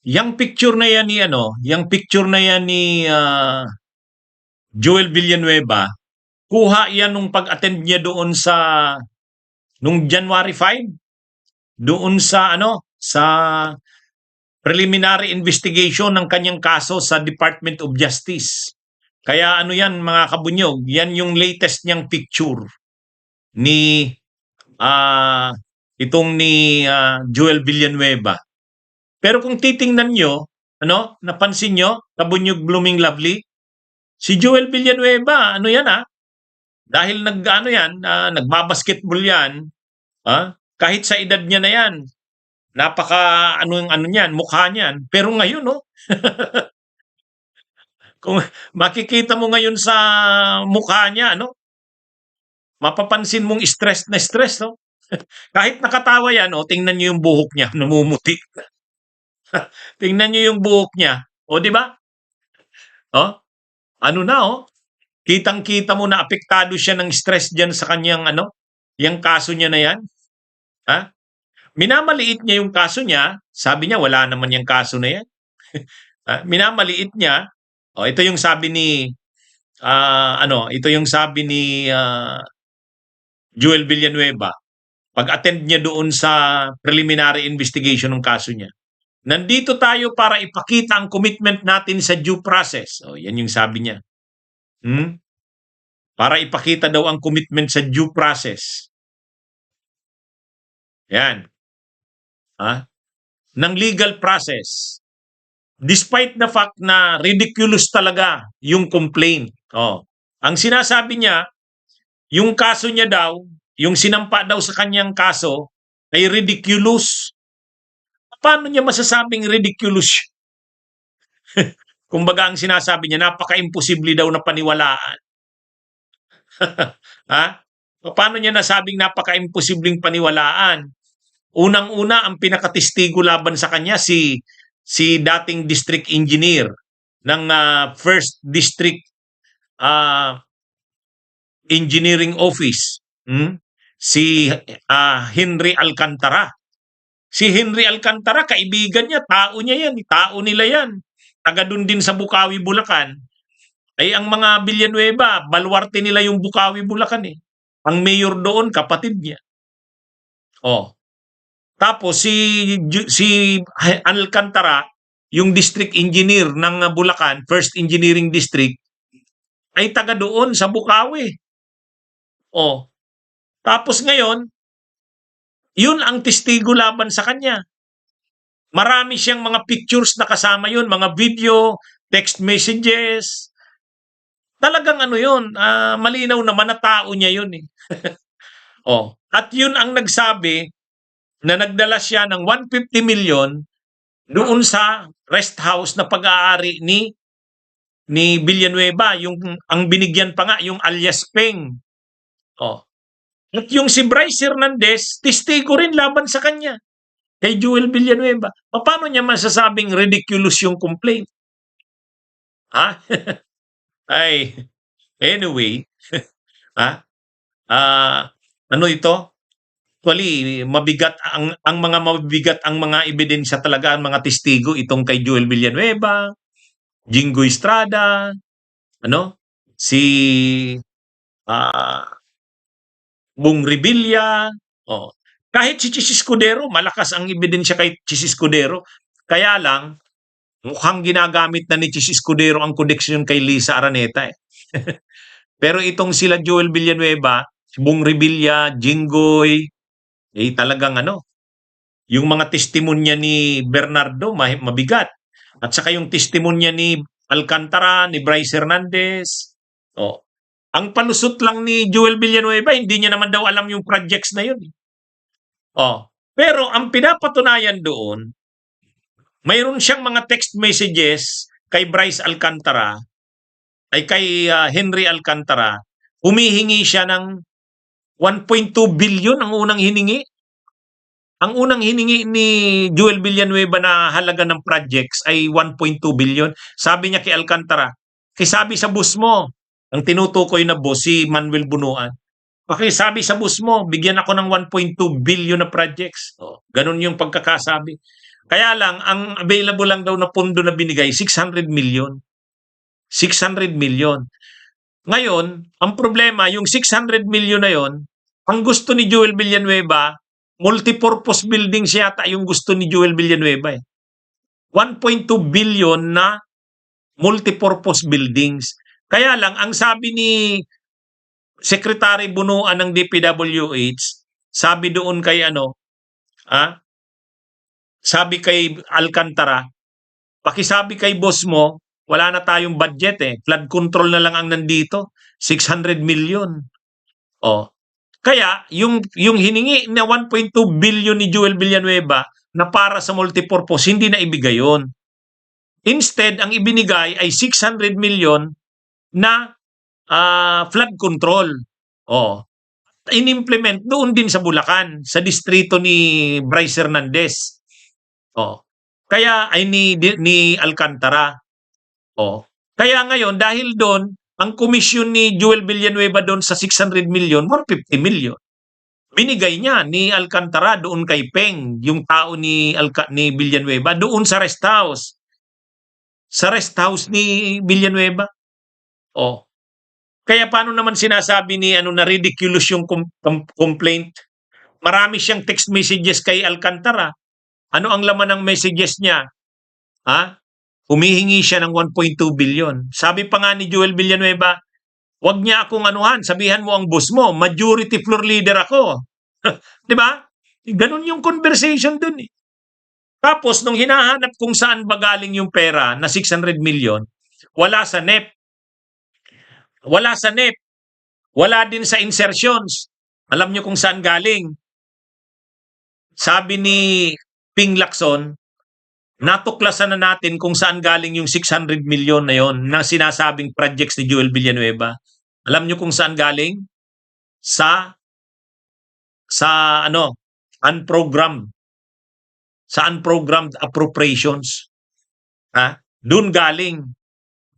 Yang picture na yan ni yang picture na yan ni Joel Villanueva, kuha yan nung pag-attend niya doon sa nung January 5 doon sa sa preliminary investigation ng kanyang kaso sa Department of Justice. Kaya yan mga kabunyog, yan yung latest niyang picture ni itong ni Joel Villanueva. Pero kung titingnan nyo, napansin nyo, kabunyog Blooming Lovely, si Joel Villanueva, yan dahil nagbabasketball yan, kahit sa edad niya na yan, napaka niyan, mukha niyan. Pero ngayon, kung makikita mo ngayon sa mukha niya, mapapansin mong stress na stress, no? Kahit nakatawa yan, tingnan niyo yung buhok niya, namumuti. Tingnan niyo yung buhok niya. O, di ba? Kitang-kita mo na apektado siya ng stress diyan sa kanyang yung kaso niya na yan. Minamaliit niya yung kaso niya, sabi niya wala naman yung kaso na yan. Minamaliit niya. Ito yung sabi ni ito yung sabi ni Joel Villanueva. Pag-attend niya doon sa preliminary investigation ng kaso niya. Nandito tayo para ipakita ang commitment natin sa due process. Yan yung sabi niya. Para ipakita daw ang commitment sa due process. Yan. Ng legal process. Despite the fact na ridiculous talaga yung complaint. Ang sinasabi niya, yung kaso niya daw, yung sinampa daw sa kanyang kaso, ay ridiculous. Paano niya masasabing ridiculous? Kumbaga ang sinasabi niya, napaka-imposible daw na paniwalaan. Paano niya nasabing napaka-imposibleng paniwalaan? Unang-una, ang pinakatestigo laban sa kanya si dating district engineer ng First District Engineering Office, si Henry Alcantara. Si Henry Alcantara, kaibigan niya, tao niya yan, tao nila yan. Taga dun din sa Bukawi, Bulacan. Ay ang mga Villanueva, baluarte nila yung Bukawi, Bulacan eh. Ang mayor doon, kapatid niya. Tapos si Alcantara, yung district engineer ng Bulacan, First Engineering District, ay taga doon sa Bukawi. Tapos ngayon, yun ang testigo laban sa kanya. Marami siyang mga pictures na kasama yun, mga video, text messages. Talagang yun, malinaw naman na tao niya yun eh. At yun ang nagsabi na nagdala siya ng 150 million doon sa rest house na pag-aari ni Villanueva, ang binigyan pa nga yung alias Peng. At yung si Bryce Hernandez, testigo rin laban sa kanya kay Joel Villanueva. Paano niya masasabing ridiculous yung complaint? Anyway, ito? Actually, mabigat ang mga mabigat ang mga ebidensya talaga, ang mga testigo itong kay Joel Villanueva, Jingo Estrada, si Bong Revilla, kahit si Chis Escudero, malakas ang ebidensya kay Chis Escudero. Kaya lang, mukhang ginagamit na ni Chis Escudero ang koneksyon kay Lisa Araneta eh. Pero itong sila Joel Villanueva, si Bong Revilla, Jinggoy, talagang yung mga testimonya ni Bernardo, mabigat. At saka yung testimonya ni Alcantara, ni Bryce Hernandez. Ang palusot lang ni Joel Villanueva, hindi niya naman daw alam yung projects na yun. Pero ang pinapatunayan doon, mayroon siyang mga text messages kay Bryce Alcantara, ay kay Henry Alcantara, humihingi siya ng 1.2 billion ang unang hiningi. Ang unang hiningi ni Joel Villanueva na halaga ng projects ay 1.2 billion. Sabi niya kay Alcantara, sabi sa boss mo, ang tinutukoy na boss, si Manuel Bunuan, sabi sa boss mo, bigyan ako ng 1.2 billion na projects. Ganun yung pagkakasabi. Kaya lang, ang available lang daw na pondo na binigay, 600 million. 600 million. Ngayon, ang problema, yung 600 million na yon, ang gusto ni Joel Villanueva, multipurpose buildings yata yung gusto ni Joel Villanueva eh. 1.2 billion na multipurpose buildings. Kaya lang, ang sabi ni Secretary Bunuan ng DPWH, sabi doon kay sabi kay Alcantara, pakisabi kay boss mo, wala na tayong budget eh. Flood control na lang ang nandito. 600 million. Oh. Kaya, yung hiningi na 1.2 billion ni Joel Villanueva na para sa multipurpose, hindi na ibigay yun. Instead, ang ibinigay ay 600 million na flood control. Oh. In-implement doon din sa Bulacan, sa distrito ni Bryce Hernandez. Oh. Kaya ay ni Alcantara. Oh. Kaya ngayon dahil doon ang komisyon ni Joel Villanueva doon sa 600 million, 150 million. Binigay niya ni Alcantara doon kay Peng, yung tao ni Villanueva, doon sa rest house. Sa rest house ni Villanueva. Oh. Kaya paano naman sinasabi ni na ridiculous yung complaint? Marami siyang text messages kay Alcantara. Ano ang laman ng messages niya? Humihingi siya ng 1.2 billion. Sabi pa nga ni Joel Villanueva, wag niya akong anuhan, sabihan mo ang boss mo, majority floor leader ako. 'Di ba? Ganun yung conversation dun eh. Tapos nung hinahanap kung saan ba galing yung pera na 600 million, wala sa NEP. Wala sa NEP. Wala din sa insertions. Alam niyo kung saan galing? Sabi ni Ping Lacson, natuklasan na natin kung saan galing yung 600 million na yon na sinasabing projects ni Joel Villanueva. Alam niyo kung saan galing? Sa unprogrammed. Sa unprogrammed appropriations. Doon galing.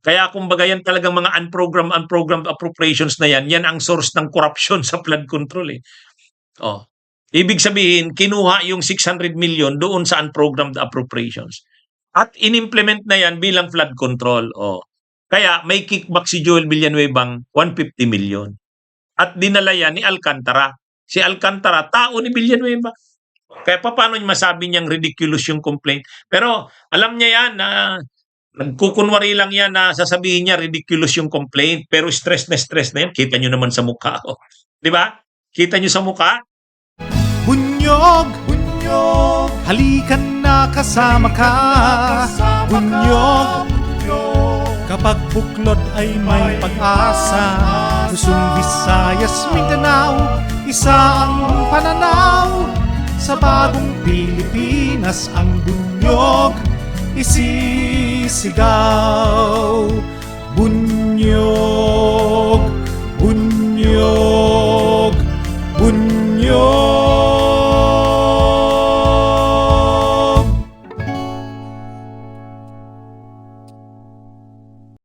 Kaya kumbaga yan talagang mga unprogrammed appropriations na yan ang source ng corruption sa flood control eh. Oh. Ibig sabihin, kinuha yung 600 million doon sa unprogrammed appropriations. At inimplement na yan bilang flood control. Oh. Kaya may kickback si Joel Villanueva 150 million. At dinala yan ni Alcantara. Si Alcantara, tao ni Villanueva. Kaya paano niya masabi niyang ridiculous yung complaint? Pero alam niya yan na nagkukunwari lang yan na sasabihin niya ridiculous yung complaint. Pero stress na yan. Kita niyo naman sa mukha. Oh. Di ba? Kita niyo sa mukha? Bunyog, bunyog, halikan na kasama ka. Bunyog, kapag buklod ay may pag-asa. Luzon, Visayas, Mindanao, isa ang pananaw. Sa bagong Pilipinas ang bunyog isisigaw. Bunyog,